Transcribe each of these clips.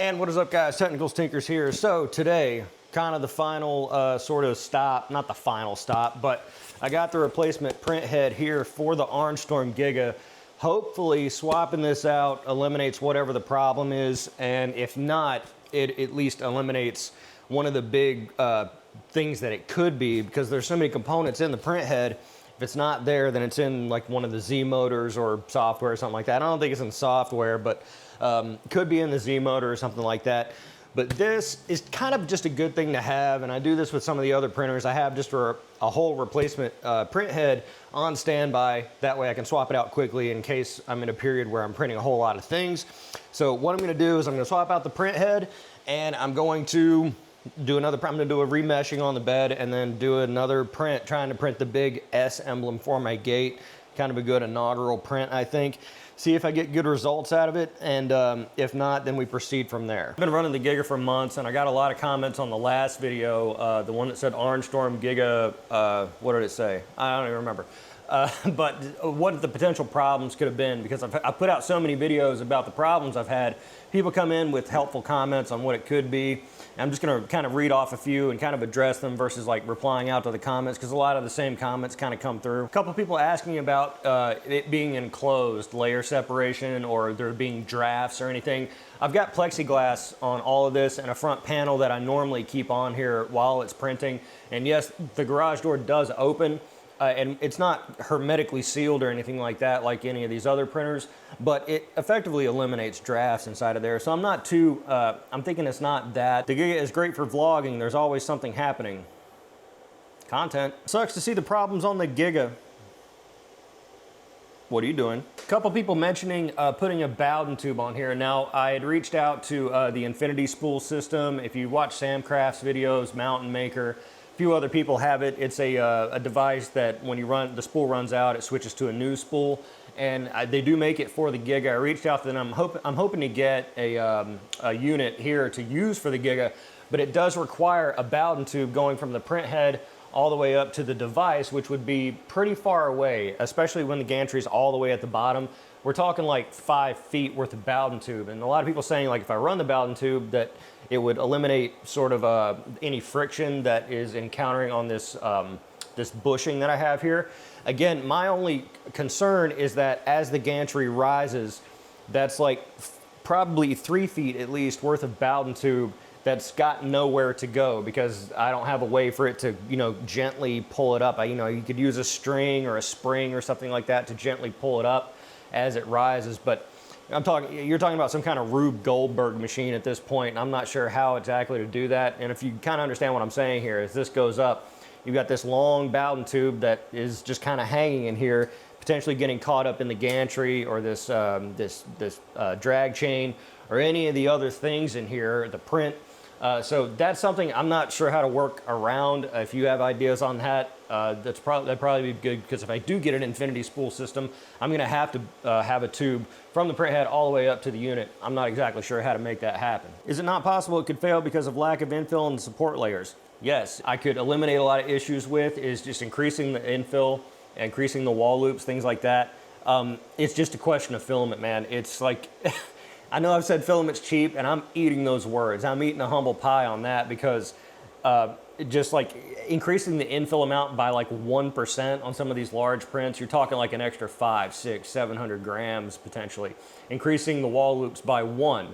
And what is up, guys? Technical Tinkers here. So today, kind of the final sort of stop, not the final stop, but I got the replacement print head here for the Orangestorm Giga. Hopefully swapping this out eliminates whatever the problem is, and if not, it at least eliminates one of the big things that it could be, because there's so many components in the print head. If it's not there, then it's in like one of the Z motors or software or something like that. I don't think it's in software, but could be in the Z motor or something like that. But this is kind of just a good thing to have, and I do this with some of the other printers. I have just a whole replacement print head on standby. That way I can swap it out quickly in case I'm in a period where I'm printing a whole lot of things. So what I'm gonna do is I'm gonna swap out the print head, and I'm going to do I'm gonna do a remeshing on the bed and then do another print, trying to print the big S emblem for my gate. Kind of a good inaugural print, I think. See if I get good results out of it, and if not, then we proceed from there. I've been running the Giga for months, and I got a lot of comments on the last video, the one that said Orangestorm Giga, what did it say? I don't even remember. But what the potential problems could have been, because I put out so many videos about the problems I've had. People come in with helpful comments on what it could be. I'm just gonna kind of read off a few and kind of address them versus like replying out to the comments, because a lot of the same comments kind of come through. A couple people asking about it being enclosed, layer separation, or there being drafts or anything. I've got plexiglass on all of this and a front panel that I normally keep on here while it's printing. And yes, the garage door does open. And it's not hermetically sealed or anything like that, like any of these other printers, but it effectively eliminates drafts inside of there. So I'm not too, I'm thinking it's not that. The Giga is great for vlogging. There's always something happening. Content. Sucks to see the problems on the Giga. What are you doing? A couple people mentioning putting a Bowden tube on here. Now, I had reached out to the Infinity Spool system. If you watch Samcraft's videos, Mountain Maker, few other people have it. It's a device that when you run, the spool runs out, it switches to a new spool, and they do make it for the Giga. I reached out to them. I'm hoping to get a unit here to use for the Giga, but it does require a Bowden tube going from the print head all the way up to the device, which would be pretty far away, especially when the gantry is all the way at the bottom. We're talking like 5 feet worth of Bowden tube, and a lot of people saying like if I run the Bowden tube that it would eliminate sort of any friction that is encountering on this this bushing that I have here. Again, my only concern is that as the gantry rises, that's like probably 3 feet at least worth of Bowden tube that's got nowhere to go, because I don't have a way for it to, you know, gently pull it up. You could use a string or a spring or something like that to gently pull it up as it rises, but you're talking about some kind of Rube Goldberg machine at this point, and I'm not sure how exactly to do that. And if you kind of understand what I'm saying here, as this goes up, you've got this long Bowden tube that is just kind of hanging in here, potentially getting caught up in the gantry or this drag chain or any of the other things in here, the print. So that's something I'm not sure how to work around. If you have ideas on that, that'd probably be good, because if I do get an Infinity Spool system, I'm gonna have to have a tube from the print head all the way up to the unit. I'm not exactly sure how to make that happen. Is it not possible it could fail because of lack of infill and support layers? Yes, I could eliminate a lot of issues with is just increasing the infill, increasing the wall loops, things like that. It's just a question of filament, man. It's like, I know I've said filament's cheap, and I'm eating those words. I'm eating a humble pie on that, because just like increasing the infill amount by like 1% on some of these large prints, you're talking like an extra 500, 600, 700 grams potentially. Increasing the wall loops by 1,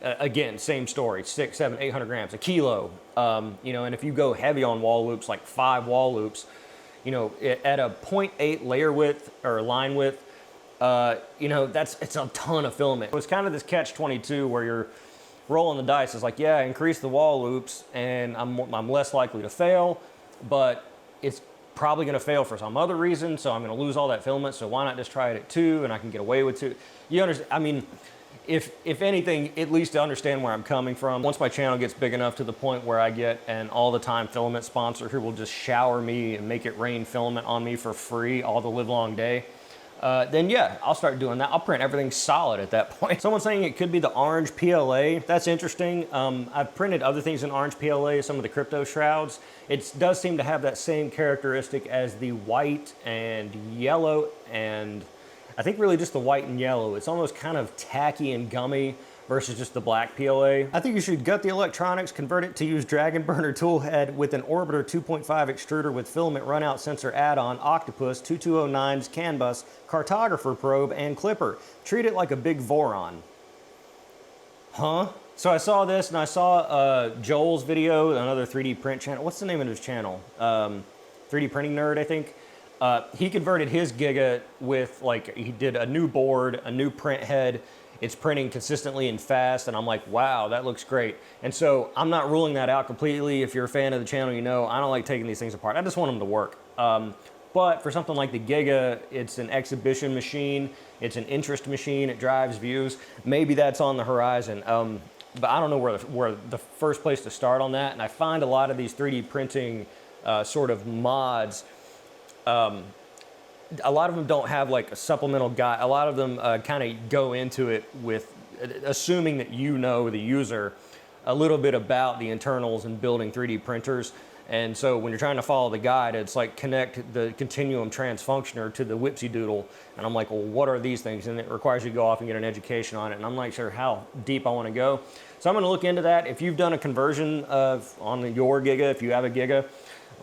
again, same story, 600, 700, 800 grams, a kilo. You know, and if you go heavy on wall loops, like 5 wall loops, you know, at a 0.8 layer width or line width, you know, it's a ton of filament. It's kind of this catch-22 where you're rolling the dice. It's like, yeah, increase the wall loops and I'm less likely to fail, but it's probably gonna fail for some other reason, so I'm gonna lose all that filament, so why not just try it at 2 and I can get away with 2? You understand? I mean, if anything, at least to understand where I'm coming from. Once my channel gets big enough to the point where I get an all-the-time filament sponsor who will just shower me and make it rain filament on me for free all the live-long day, then yeah, I'll start doing that. I'll print everything solid at that point. Someone's saying it could be the orange PLA. That's interesting. I've printed other things in orange PLA, some of the crypto shrouds. It does seem to have that same characteristic as the white and yellow, and I think really just the white and yellow. It's almost kind of tacky and gummy versus just the black PLA. I think you should gut the electronics, convert it to use Dragon Burner tool head with an Orbiter 2.5 extruder with filament runout sensor add-on, Octopus, 2209's CAN bus, cartographer probe, and clipper. Treat it like a big Voron. Huh? So I saw this and I saw Joel's video, another 3D print channel. What's the name of his channel? 3D Printing Nerd, I think. He converted his Giga with, like, he did a new board, a new print head. It's printing consistently and fast, and I'm like, wow, that looks great. And so I'm not ruling that out completely. If you're a fan of the channel, you know I don't like taking these things apart. I just want them to work. But for something like the Giga, it's an exhibition machine. It's an interest machine. It drives views. Maybe that's on the horizon. But I don't know where the first place to start on that. And I find a lot of these 3D printing sort of mods, a lot of them don't have like a supplemental guide. A lot of them kind of go into it with assuming that you know, the user, a little bit about the internals and building 3D printers. And so when you're trying to follow the guide, it's like connect the continuum transfunctioner to the Whipsy Doodle. And I'm like, well, what are these things? And it requires you to go off and get an education on it. And I'm not sure how deep I want to go. So I'm going to look into that. If you've done a conversion on your Giga, if you have a Giga,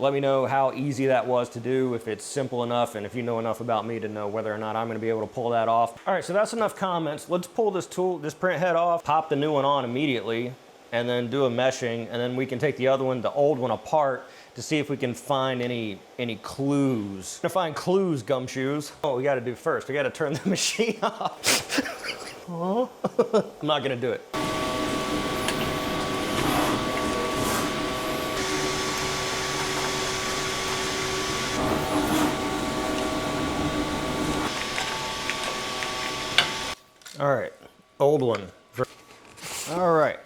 let me know how easy that was to do, if it's simple enough, and if you know enough about me to know whether or not I'm gonna be able to pull that off. All right, so that's enough comments. Let's pull this print head off, pop the new one on immediately, and then do a meshing, and then we can take the other one, the old one, apart to see if we can find any clues. To find clues, gumshoes. What we gotta do first, we gotta turn the machine off. I'm not gonna do it. All right, old one. All right.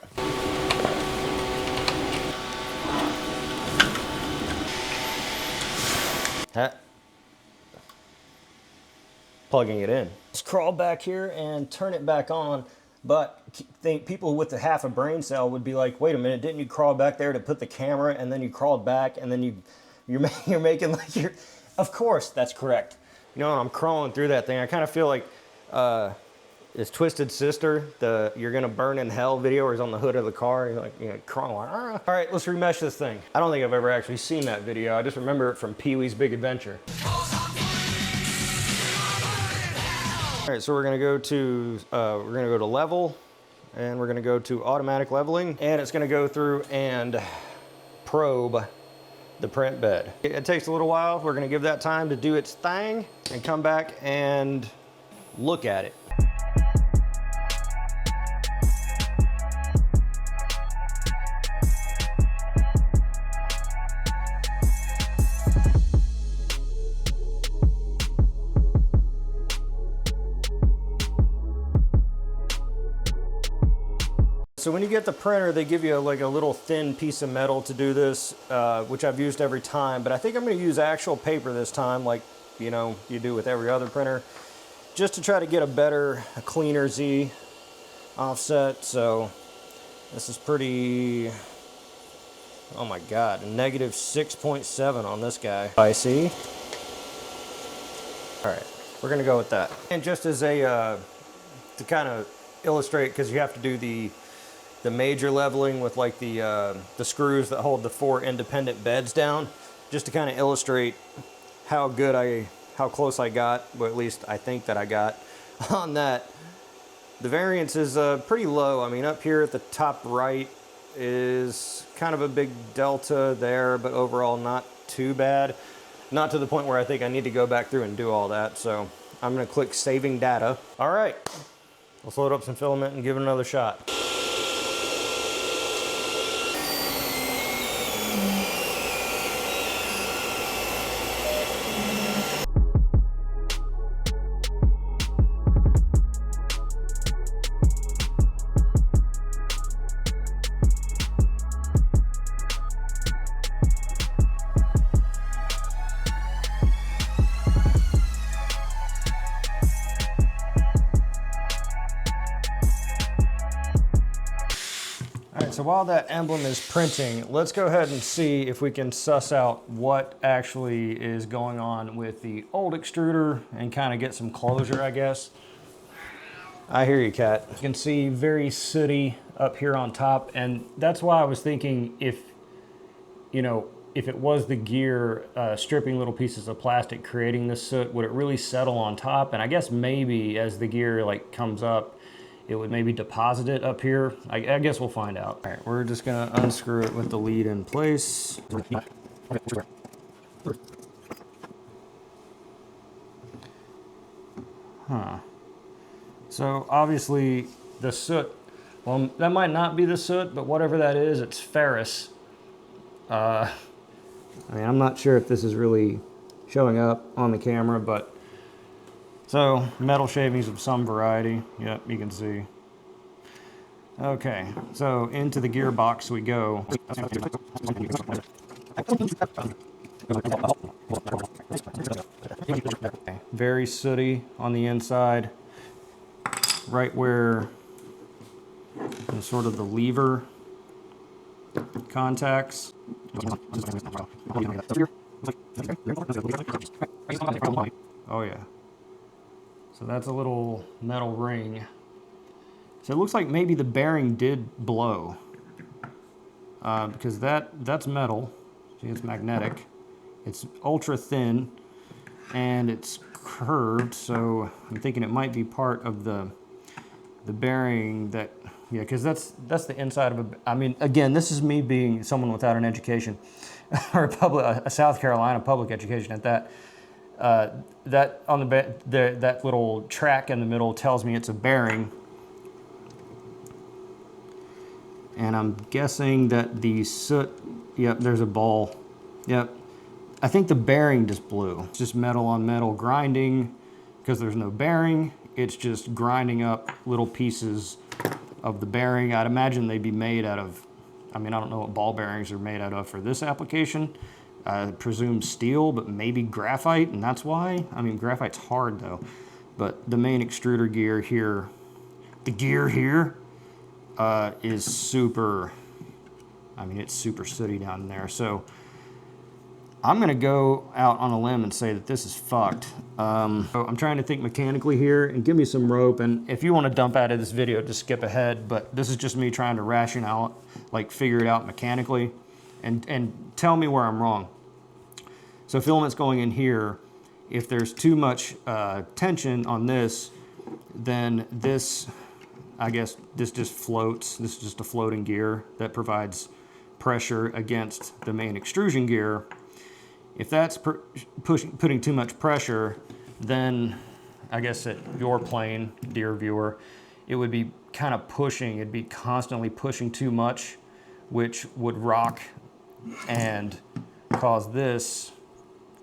Plugging it in. Let's crawl back here and turn it back on, but think people with the half a brain cell would be like, wait a minute, didn't you crawl back there to put the camera and then you crawled back and then you're making like you're, of course, that's correct. You know, I'm crawling through that thing. I kind of feel like, it's Twisted Sister, the "You're Gonna Burn in Hell" video where he's on the hood of the car. He's like, you know, crawling. All right, let's remesh this thing. I don't think I've ever actually seen that video. I just remember it from Pee-wee's Big Adventure. All right, so we're gonna go to level, and we're gonna go to automatic leveling, and it's gonna go through and probe the print bed. It takes a little while. We're gonna give that time to do its thing and come back and look at it. So when you get the printer, they give you like a little thin piece of metal to do this, which I've used every time, but I think I'm gonna use actual paper this time, like, you know, you do with every other printer, just to try to get a cleaner Z offset. So this is pretty, oh my God, negative 6.7 on this guy. I see. All right, we're gonna go with that. And just as a, to kind of illustrate, because you have to do the major leveling with like the screws that hold the 4 independent beds down, just to kind of illustrate how close I got, well, at least I think that I got on that. The variance is pretty low. I mean, up here at the top right is kind of a big delta there, but overall not too bad. Not to the point where I think I need to go back through and do all that. So I'm gonna click saving data. All right, let's load up some filament and give it another shot. So while that emblem is printing, let's go ahead and see if we can suss out what actually is going on with the old extruder and kind of get some closure, I guess. I hear you, Kat. You can see very sooty up here on top, and that's why I was thinking if, you know, if it was the gear stripping little pieces of plastic creating this soot, would it really settle on top? And I guess maybe as the gear like comes up, it would maybe deposit it up here. I guess we'll find out. All right, we're just gonna unscrew it with the lead in place. Huh. So obviously the soot, well, that might not be the soot, but whatever that is, it's ferrous. I mean, I'm not sure if this is really showing up on the camera, but so metal shavings of some variety. Yep, you can see. Okay, so into the gearbox we go. Very sooty on the inside, right where sort of the lever contacts. Oh yeah. So that's a little metal ring. So it looks like maybe the bearing did blow, because that's metal. See, it's magnetic. It's ultra thin and it's curved, so I'm thinking it might be part of the bearing that, yeah, because that's the inside of a, I mean, again, this is me being someone without an education, or a South Carolina public education at that. That on that little track in the middle tells me it's a bearing. And I'm guessing that the soot, yep, there's a ball. Yep. I think the bearing just blew. It's just metal on metal grinding, because there's no bearing. It's just grinding up little pieces of the bearing. I'd imagine they'd be made out of, I mean, I don't know what ball bearings are made out of for this application. I presume steel, but maybe graphite, and that's why. I mean, graphite's hard though. But the main extruder gear here, the gear here, is super, I mean, it's super sooty down there. So I'm gonna go out on a limb and say that this is fucked. So I'm trying to think mechanically here, and give me some rope, and if you wanna dump out of this video, just skip ahead, but this is just me trying to ration out, like figure it out mechanically, and tell me where I'm wrong. So filament's going in here. If there's too much tension on this, then this, I guess this just floats. This is just a floating gear that provides pressure against the main extrusion gear. If that's putting too much pressure, then I guess at your plane, dear viewer, it would be kind of pushing, it'd be constantly pushing too much, which would rock and cause this,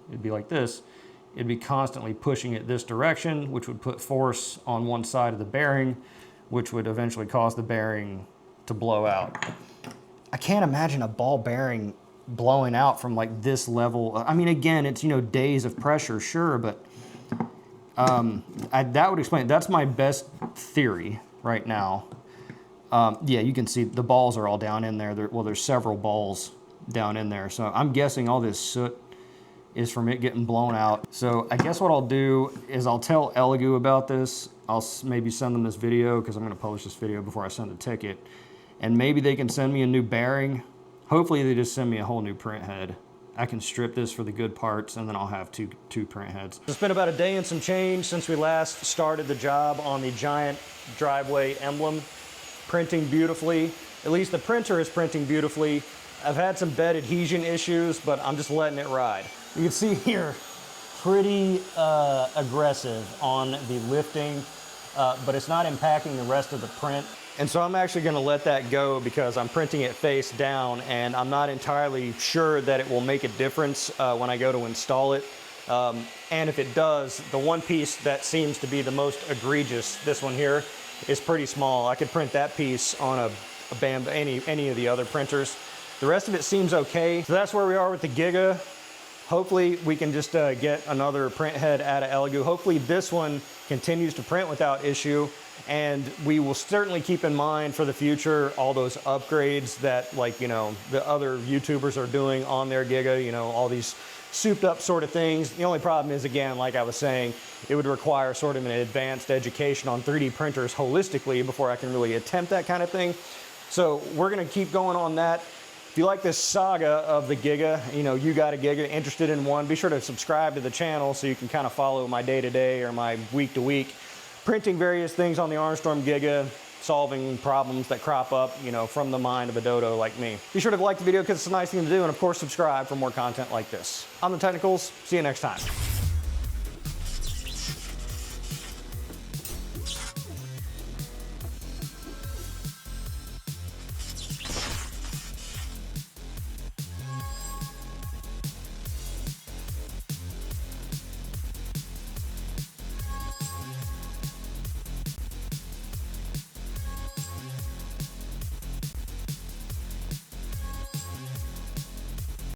it'd be like this, it'd be constantly pushing it this direction, which would put force on one side of the bearing, which would eventually cause the bearing to blow out. I can't imagine a ball bearing blowing out from like this level. I mean, again, it's, you know, days of pressure, sure, but that would explain it. That's my best theory right now. Yeah, you can see the balls are all down in there. Well, there's several balls down in there. So I'm guessing all this soot is from it getting blown out. So I guess what I'll do is I'll tell Elegoo about this. I'll maybe send them this video, because I'm going to publish this video before I send the ticket. And maybe they can send me a new bearing. Hopefully they just send me a whole new print head. I can strip this for the good parts, and then I'll have two print heads. It's been about a day and some change since we last started the job on the giant driveway emblem. Printing beautifully. At least the printer is printing beautifully. I've had some bed adhesion issues, but I'm just letting it ride. You can see here, pretty aggressive on the lifting, but it's not impacting the rest of the print. And so I'm actually gonna let that go, because I'm printing it face down, and I'm not entirely sure that it will make a difference when I go to install it. And if it does, the one piece that seems to be the most egregious, this one here, is pretty small. I could print that piece on any of the other printers. The rest of it seems okay. So that's where we are with the Giga. Hopefully we can just get another print head out of Elegoo. Hopefully this one continues to print without issue, and we will certainly keep in mind for the future all those upgrades that, like, you know, the other YouTubers are doing on their Giga, you know, all these souped up sort of things. The only problem is, again, like I was saying, it would require sort of an advanced education on 3D printers holistically before I can really attempt that kind of thing. So we're gonna keep going on that. If you like this saga of the Giga, you know, you got a Giga, interested in one, be sure to subscribe to the channel so you can kind of follow my day-to-day or my week-to-week, printing various things on the Orangestorm Giga, solving problems that crop up, you know, from the mind of a dodo like me. Be sure to like the video because it's a nice thing to do, and of course subscribe for more content like this. I'm the Technicals, see you next time.